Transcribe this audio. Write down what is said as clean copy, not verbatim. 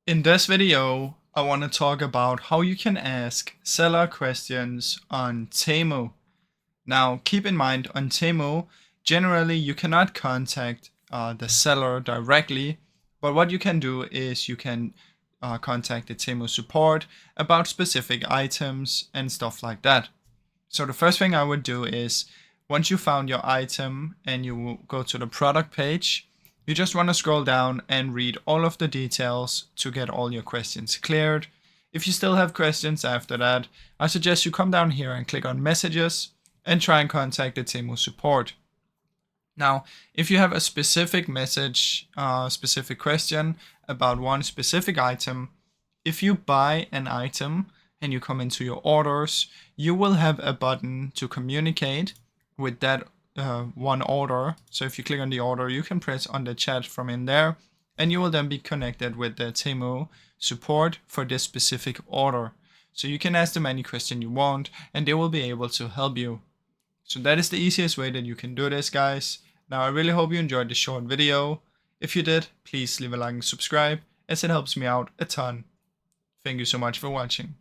In this video, I want to talk about how you can ask seller questions on Temu. Now, keep in mind on Temu, generally you cannot contact the seller directly, but what you can do is you can contact the Temu support about specific items and stuff like that. So the first thing I would do is once you found your item and you go to the product page, you just want to scroll down and read all of the details to get all your questions cleared. If you still have questions after that, I suggest you come down here and click on messages and try and contact the Temu support. Now, if you have a specific message, specific question about one specific item, if you buy an item and you come into your orders, you will have a button to communicate with that one order. So if you click on the order, you can press on the chat from in there, and you will then be connected with the Temu support for this specific order. So you can ask them any question you want, and they will be able to help you. So that is the easiest way that you can do this, guys. Now, I really hope you enjoyed this short video. If you did, please leave a like and subscribe, as it helps me out a ton. Thank you so much for watching.